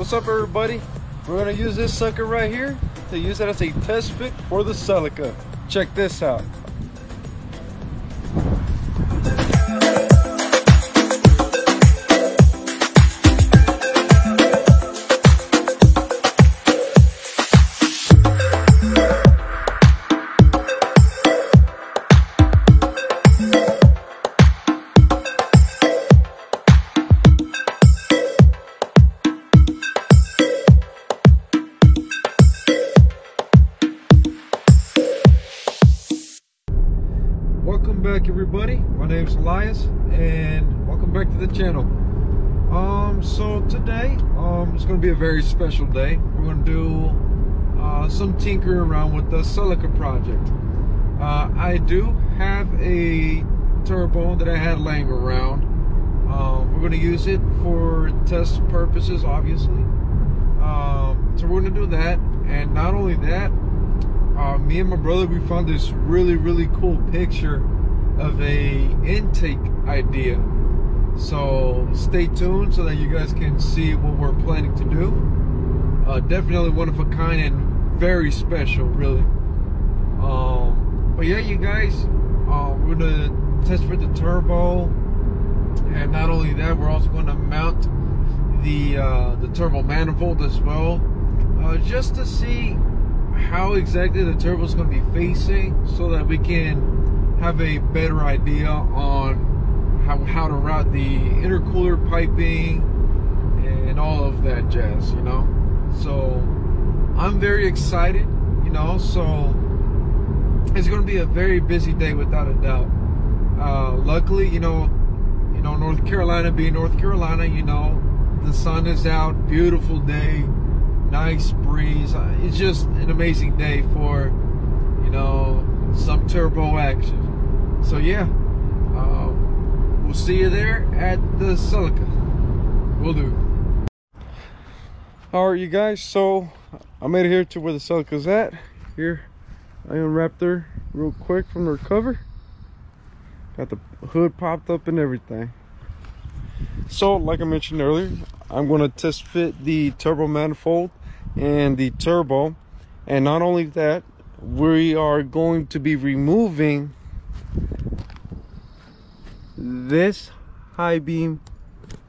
What's up, everybody? We're gonna use this sucker right here to use it as a test fit for the Celica. Check this out. Welcome back, everybody. My name is Elias and welcome back to the channel. So today it's going to be a very special day. We're going to do some tinkering around with the Celica project. I do have a turbo that I had laying around. We're going to use it for test purposes, obviously. So we're going to do that, and not only that, me and my brother, we found this really cool picture of a intake idea. So stay tuned so that you guys can see what we're planning to do. Definitely one of a kind and very special, really. But yeah, you guys, we're gonna test for the turbo, and not only that, we're also going to mount the turbo manifold as well, just to see how exactly the turbo is going to be facing, so that we can have a better idea on how to route the intercooler piping and all of that jazz, you know. So I'm very excited, you know. So it's going to be a very busy day without a doubt. Luckily, you know, North Carolina being North Carolina, you know, the sun is out, beautiful day, nice breeze. It's just an amazing day for, you know, some turbo action. So yeah, we'll see you there at the Celica. Will do. All right, you guys, so I made it here to where the Celica's at. Here I unwrapped her real quick from her cover. Got the hood popped up and everything. So like I mentioned earlier, I'm going to test fit the turbo manifold and the turbo, and not only that, we are going to be removing this high beam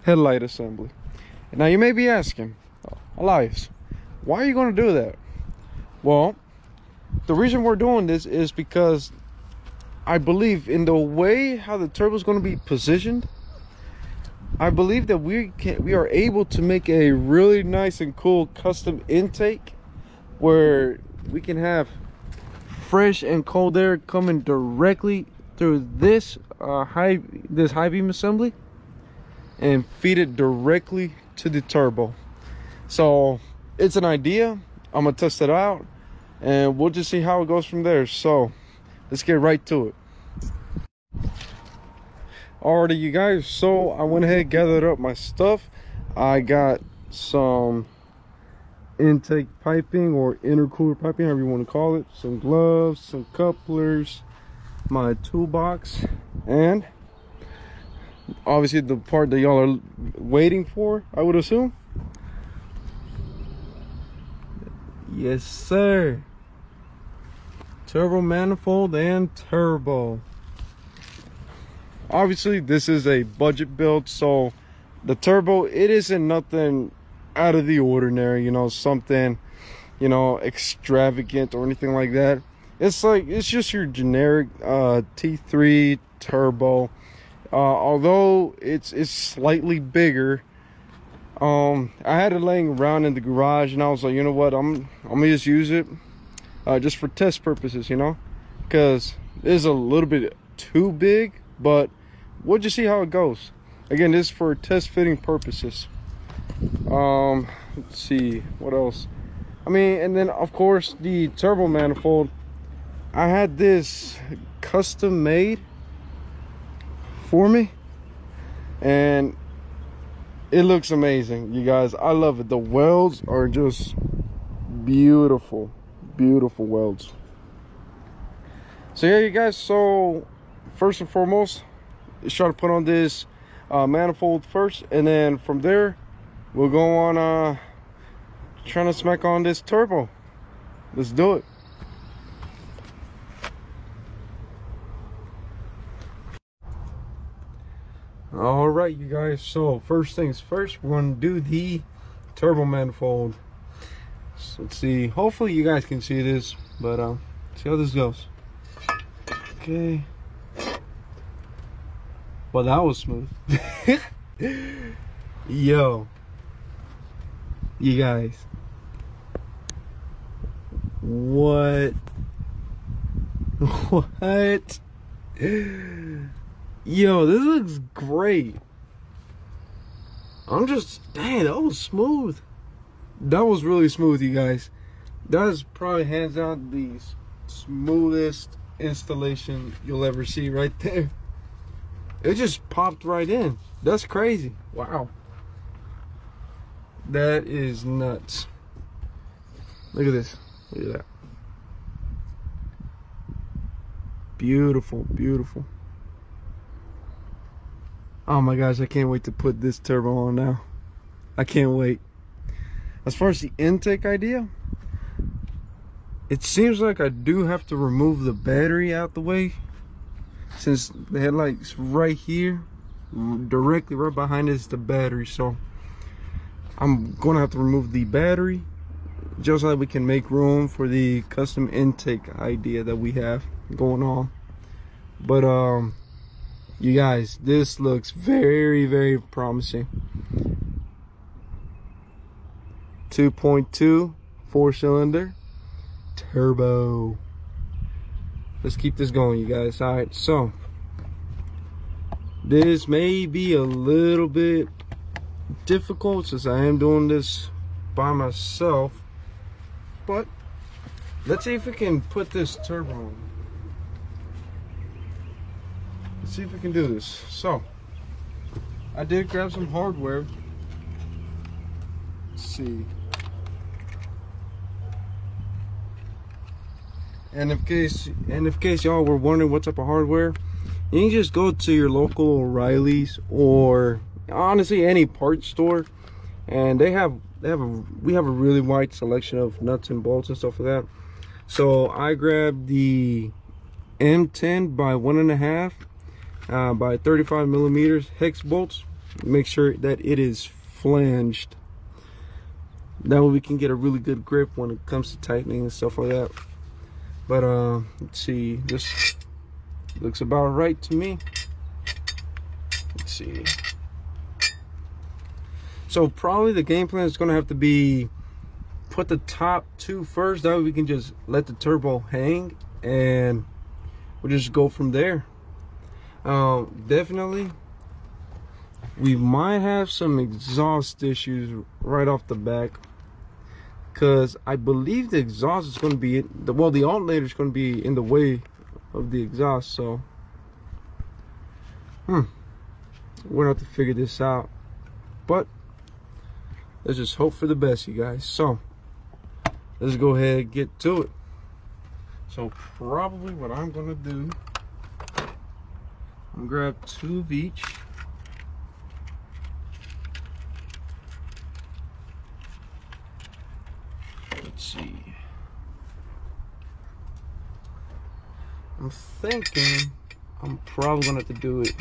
headlight assembly. Now you may be asking, Elias, why are you going to do that? Well, the reason we're doing this is because I believe in the way how the turbo is going to be positioned. I believe that we are able to make a really nice and cool custom intake where we can have fresh and cold air coming directly through this high beam assembly and feed it directly to the turbo. So it's an idea. I'm gonna test it out and we'll just see how it goes from there. So let's get right to it. Alrighty, you guys, so I went ahead and gathered up my stuff. I got some intake piping or intercooler piping, however you want to call it, some gloves, some couplers, my toolbox, and obviously the part that y'all are waiting for, I would assume. Yes sir, turbo manifold and turbo. Obviously this is a budget build, so the turbo, it isn't nothing out of the ordinary, you know, something, you know, extravagant or anything like that. It's just your generic T3 turbo, although it's slightly bigger. I had it laying around in the garage and I was like, you know what, I'm gonna just use it just for test purposes, you know, because it is a little bit too big, but we'll just see how it goes. Again, this is for test fitting purposes. Let's see what else. I mean, and then of course the turbo manifold, I had this custom made for me and it looks amazing, you guys. I love it. The welds are just beautiful welds. So yeah, you guys, so first and foremost, let's try to put on this manifold first, and then from there we'll go on trying to smack on this turbo. Let's do it. All right, you guys, so first things first, we're going to do the turbo manifold. So let's see, hopefully you guys can see this, but see how this goes. Okay. Well, that was smooth. Yo, you guys, what? What? Yo, this looks great. I'm just, dang, that was smooth. That was really smooth, you guys. That is probably hands down the smoothest installation you'll ever see right there. It just popped right in. That's crazy. Wow. That is nuts. Look at this. Look at that. Beautiful, beautiful. Oh my gosh, I can't wait to put this turbo on now. I can't wait. As far as the intake idea, it seems like I do have to remove the battery out the way, since the headlight's right here, directly right behind is the battery. So I'm gonna have to remove the battery just so that we can make room for the custom intake idea that we have going on. But you guys, this looks very, very promising. 2.2 4-cylinder turbo. Let's keep this going, you guys. All right, so this may be a little bit difficult since I am doing this by myself, but let's see if we can put this turbo on. Let's see if we can do this. So I did grab some hardware. Let's see. And if case y'all were wondering what type of hardware, you can just go to your local O'Reilly's or honestly any parts store, and we have a really wide selection of nuts and bolts and stuff like that. So I grabbed the M10 by 1.5 by 35 millimeters hex bolts. Make sure that it is flanged. That way we can get a really good grip when it comes to tightening and stuff like that. But let's see, this looks about right to me. Let's see. So probably the game plan is going to have to be put the top two first. That way we can just let the turbo hang and we'll just go from there. Definitely we might have some exhaust issues right off the back, because I believe the exhaust is going to be the alternator is going to be in the way of the exhaust. So we're gonna have to figure this out, but let's just hope for the best, you guys. So let's go ahead and get to it. So probably what I'm gonna do, I'm gonna grab 2 of each. Let's see. I'm thinking I'm probably gonna have to do it.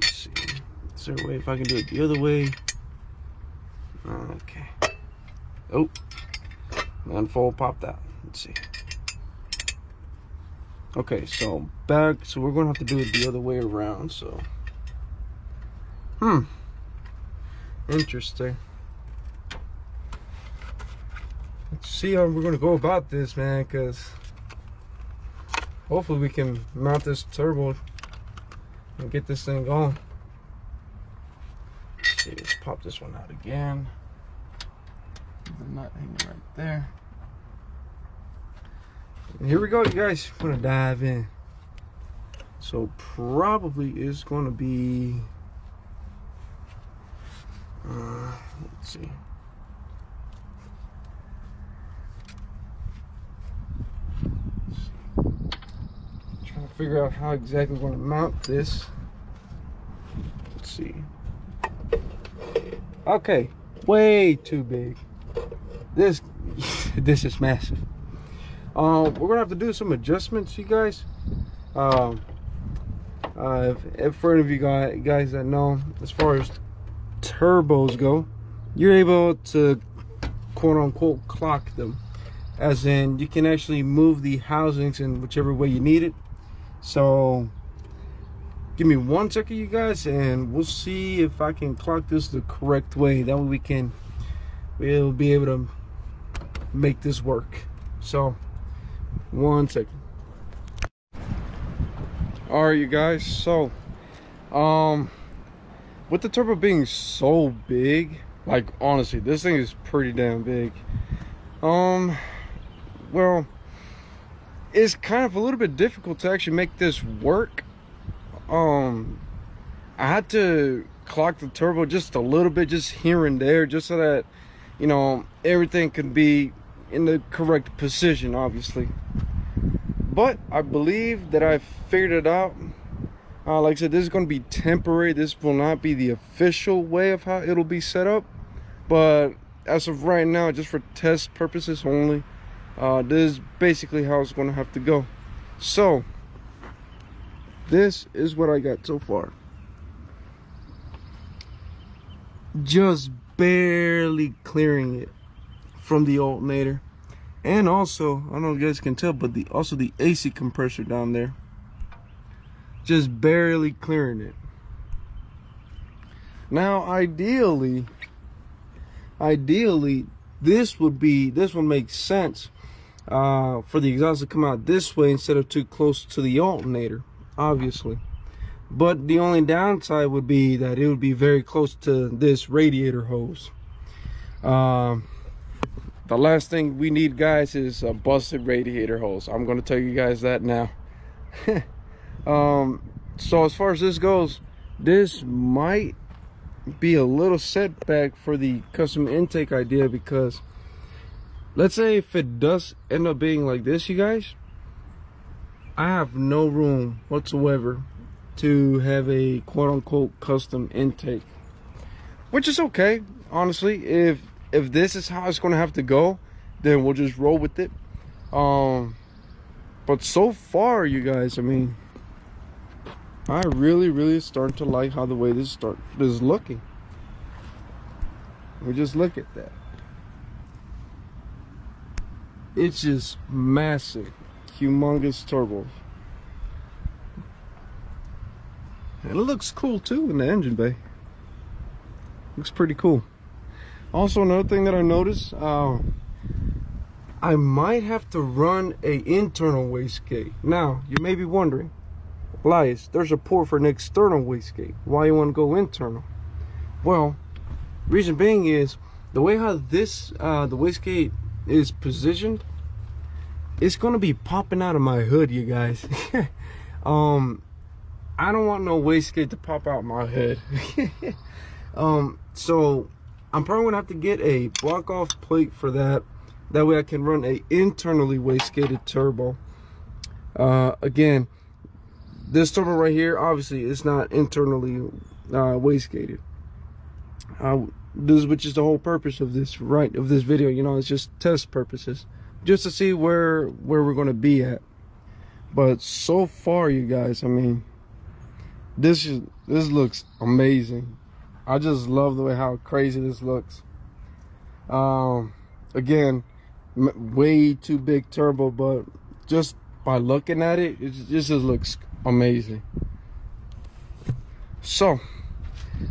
Let's see. Is there a way if I can do it the other way? Okay. Oh, unfold popped out. Let's see. Okay, so back. So we're gonna have to do it the other way around. So, interesting. Let's see how we're gonna go about this, man, because hopefully we can mount this turbo and get this thing going. Let's see, let's pop this one out again. The nut hanging right there. And here we go, you guys. I'm gonna dive in. So probably is gonna be let's see. Trying to figure out how exactly we're gonna mount this. Let's see. Okay, way too big. This this is massive. We're gonna have to do some adjustments, you guys. If for any of you guys that know, as far as turbos go, you're able to quote unquote clock them, as in you can actually move the housings in whichever way you need it. So give me 1 second, you guys, and we'll see if I can clock this the correct way. That way we'll be able to make this work. So 1 second. All right, you guys, so with the turbo being so big, like honestly this thing is pretty damn big, well, it's kind of a little bit difficult to actually make this work. I had to clock the turbo just a little bit, just here and there, just so that, you know, everything could be in the correct position, obviously. But I believe that I figured it out. Like I said, this is going to be temporary. This will not be the official way of how it'll be set up. But as of right now, just for test purposes only, this is basically how it's going to have to go. So this is what I got so far. Just barely clearing it from the alternator. And also, I don't know if you guys can tell, but also the AC compressor down there. Just barely clearing it. Now, ideally, this would make sense for the exhaust to come out this way instead of too close to the alternator, obviously. But the only downside would be that it would be very close to this radiator hose. The last thing we need, guys, is a busted radiator hose. I'm going to tell you guys that now. So as far as this goes, this might be a little setback for the custom intake idea, because let's say if it does end up being like this, you guys, I have no room whatsoever to have a quote-unquote custom intake, which is okay, honestly. If this is how it's going to have to go, then we'll just roll with it. But so far, you guys, I mean, I really starting to like how the way this is looking. We just look at that. It's just massive, humongous turbos. And it looks cool too in the engine bay. Looks pretty cool. Also, another thing that I noticed, I might have to run a internal wastegate. Now, you may be wondering, Elias, there's a port for an external wastegate. Why you want to go internal? Well, reason being is the way how this the wastegate is positioned, it's gonna be popping out of my hood, you guys. I don't want no wastegate to pop out my hood. So I'm probably gonna have to get a block off plate for that. That way I can run a internally wastegated turbo. Again, this turbo right here, obviously it's not internally wastegated. Which is the whole purpose of this video. You know, it's just test purposes, just to see where we're gonna be at. But so far, you guys, I mean, this looks amazing. I just love the way how crazy this looks. Again, way too big turbo, but just by looking at it, it just looks amazing. So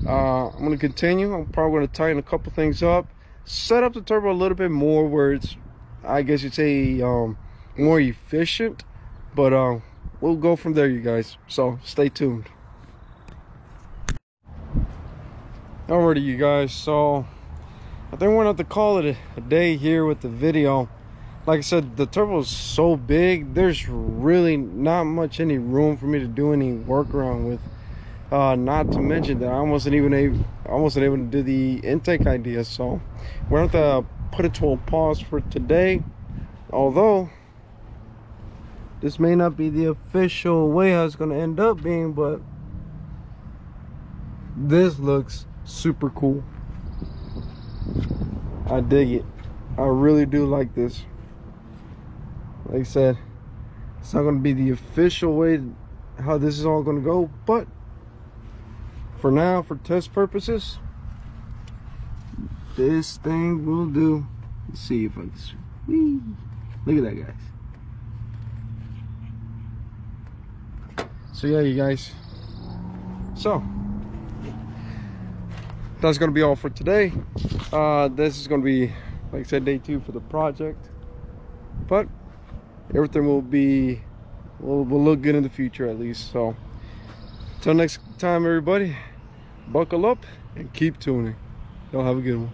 I'm gonna continue. I'm probably gonna tighten a couple things up, set up the turbo a little bit more where it's, I guess you'd say, more efficient. But we'll go from there, you guys. So stay tuned. Alrighty, you guys, so I think we're gonna have to call it a day here with the video. Like I said, the turbo is so big, there's really not much any room for me to do any workaround with. Not to mention that I wasn't able to do the intake idea. So we're gonna have to put it to a pause for today. Although this may not be the official way how it's gonna end up being, but this looks super cool. I dig it. I really do like this. Like I said, it's not going to be the official way how this is all going to go, but for now, for test purposes, this thing will do. Let's see if I can. Whee. Look at that, guys. So yeah, you guys. So that's gonna be all for today. This is gonna be, like I said, day 2 for the project, but everything will look good in the future, at least. So until next time, everybody, buckle up and keep tuning. Y'all have a good one.